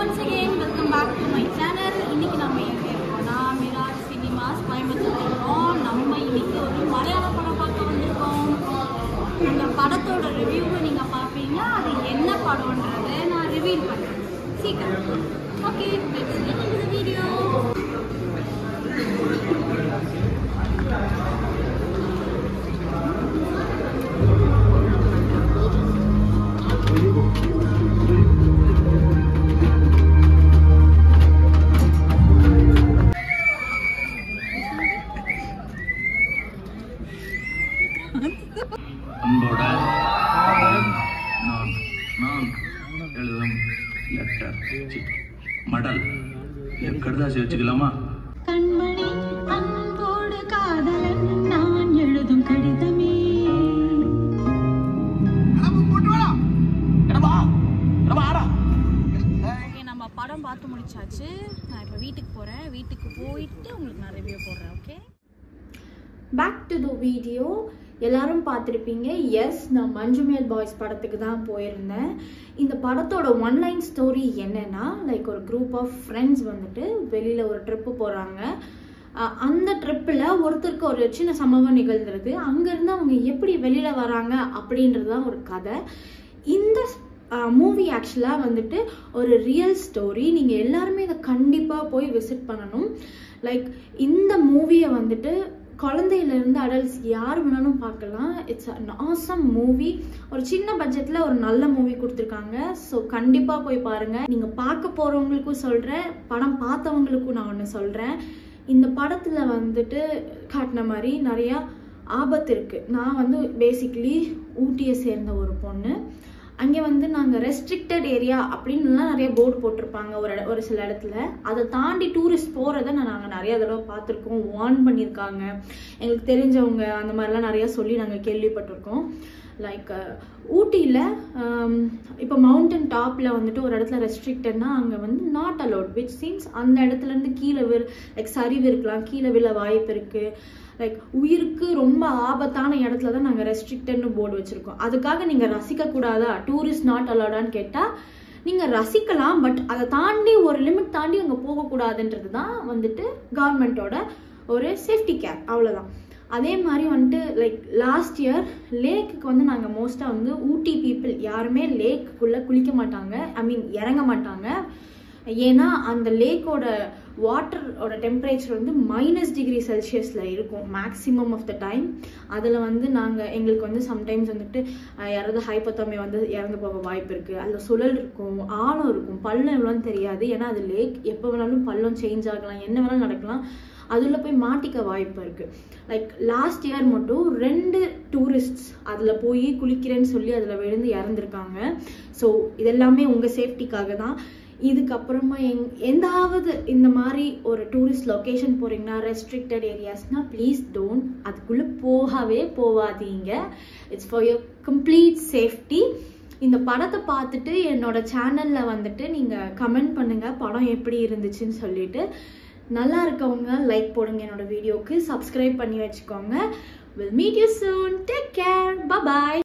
once again welcome back to my channel. இன்னைக்கு நாம எங்க இருக்கோம்னா மிராஜ் சினிமாஸ் கோயம்புத்தூர்ல இருக்கோம். நம்ம இன்னைக்கு ஒரு மலையாள படம் பார்க்க வந்திருக்கோம். அந்த படத்தோட ரிவ்யூவை நீங்க பாப்பீங்க. அது என்ன படம்ன்றதை நான் ரிவீல் பண்றேன் சீக்கிரம். Okay, let's get into the video. அன்போட நான் எழுதும் லெட்டர் மடல் கடுதாசி வச்சுக்கலாமா? கண்மணி அன்போடு காதலன் நான் எழுதும் கடிதமே. ஓகே, நம்ம படம் பார்த்து முடிச்சாச்சு. நான் இப்போ வீட்டுக்கு போகிறேன். வீட்டுக்கு போயிட்டு உங்களுக்கு நான் ரிவ்யூ போடுறேன். Okay, back to the video. எல்லாரும் பார்த்துருப்பீங்க. எஸ், நான் மஞ்சுமேல் பாய்ஸ் படத்துக்கு தான் போயிருந்தேன். இந்த படத்தோட ஒன்லைன் ஸ்டோரி என்னன்னா, லைக் ஒரு குரூப் ஆஃப் ஃப்ரெண்ட்ஸ் வந்துட்டு வெளியில் ஒரு ட்ரிப்பு போகிறாங்க. அந்த ட்ரிப்பில் ஒருத்தருக்கு ஒரு சின்ன சம்பவம் நிகழ்ந்துருது. அங்கேருந்து அவங்க எப்படி வெளியில் வராங்க அப்படின்றது தான் ஒரு கதை. இந்த மூவி ஆக்சுவலாக வந்துட்டு ஒரு ரியல் ஸ்டோரி. நீங்கள் எல்லாருமே இதை கண்டிப்பாக போய் விசிட் பண்ணணும். லைக் இந்த மூவியை வந்துட்டு குழந்தையிலேருந்து அடல்ட்ஸ் யார் வேணாலும் பார்க்கலாம். It's an awesome movie. ஒரு சின்ன பட்ஜெட்டில் ஒரு நல்ல மூவி கொடுத்துருக்காங்க. ஸோ கண்டிப்பாக போய் பாருங்கள். நீங்கள் பார்க்க போகிறவங்களுக்கும் சொல்கிறேன், படம் பார்த்தவங்களுக்கும் நான் ஒன்று சொல்கிறேன். இந்த படத்தில் வந்துட்டு காட்டின மாதிரி நிறையா ஆபத்து இருக்குது. நான் வந்து பேசிக்கலி ஊட்டியை சேர்ந்த ஒரு பொண்ணு. அங்கே வந்து நாங்கள் ரெஸ்ட்ரிக்டட் ஏரியா அப்படின்லாம் நிறைய போர்டு போட்டிருப்பாங்க ஒரு சில இடத்துல. அதை தாண்டி டூரிஸ்ட் போகிறத நாங்கள் நிறைய தடவை பார்த்துருக்கோம். வார்ன் பண்ணியிருக்காங்க, எங்களுக்கு தெரிஞ்சவங்க அந்த மாதிரிலாம் நிறையா சொல்லி நாங்கள் கேள்விப்பட்டிருக்கோம். லைக் ஊட்டியில் இப்போ மவுண்டன் டாப்பில் வந்துட்டு ஒரு இடத்துல ரெஸ்ட்ரிக்டட்னா அங்கே வந்து நாட் அலோட், விச் சீன்ஸ் அந்த இடத்துலேருந்து கீழே லைக் சரிவு இருக்கலாம், கீழே விழ வாய்ப்பு இருக்குது. லைக் உயிருக்கு ரொம்ப ஆபத்தான இடத்துல தான் நாங்கள் ரெஸ்ட்ரிக்டட்னு போர்டு வச்சுருக்கோம். அதுக்காக நீங்கள் ரசிக்கக்கூடாதா, டூரிஸ்ட் நாட் அலோடான்னு கேட்டால் நீங்கள் ரசிக்கலாம். பட் அதை தாண்டி ஒரு லிமிட் தாண்டி அங்கே போகக்கூடாதுன்றது தான் வந்துட்டு கவர்மெண்ட்டோட ஒரு சேஃப்டி கேர், அவ்வளோதான். அதே மாதிரி வந்துட்டு லைக் லாஸ்ட் இயர் லேக்குக்கு வந்து நாங்கள் மோஸ்ட்டாக வந்து ஊட்டி பீப்புள் யாருமே லேக்குள்ளே குளிக்க மாட்டாங்க, ஐ மீன் இறங்க மாட்டாங்க. ஏன்னா அந்த லேக்கோட வாட்டரோட டெம்பரேச்சர் வந்து -°C இருக்கும் மேக்ஸிமம் ஆஃப் த டைம். அதில் வந்து எங்களுக்கு வந்து சம்டைம்ஸ் வந்துட்டு யாராவது ஹைப்போதர்மியா வந்து இறந்து போக வாய்ப்பு இருக்குது. அதில் சுழல் இருக்கும், ஆழம் இருக்கும், பள்ளம் எவ்வளோன்னு தெரியாது. ஏன்னா அது லேக், எப்போ வேணாலும் பள்ளம் சேஞ்ச் ஆகலாம், என்ன வேணாலும் நடக்கலாம். அதில் போய் மாட்டிக்க வாய்ப்பு இருக்குது. லைக் லாஸ்ட் இயர் மட்டும் 2 டூரிஸ்ட்ஸ் அதில் போய் குளிக்கிறேன்னு சொல்லி அதில் விழுந்து இறந்துருக்காங்க. ஸோ இதெல்லாமே உங்கள் சேஃப்டிக்காக தான். இதுக்கப்புறமா எந்தாவது இந்த மாதிரி ஒரு டூரிஸ்ட் லொக்கேஷன் போகிறீங்கன்னா, ரெஸ்ட்ரிக்டட் ஏரியாஸ்னால் ப்ளீஸ் டோன்ட், அதுக்குள்ளே போகாதீங்க. It's for your complete safety. இந்த படத்தை பார்த்துட்டு என்னோட சேனலில் வந்துட்டு நீங்கள் கமெண்ட் பண்ணுங்கள் படம் எப்படி இருந்துச்சுன்னு சொல்லிட்டு. நல்லா இருக்கவங்க லைக் போடுங்க, என்னோட வீடியோக்கு சப்ஸ்கிரைப் பண்ணி வச்சுக்கோங்க. We'll meet you soon. Take care. Bye bye.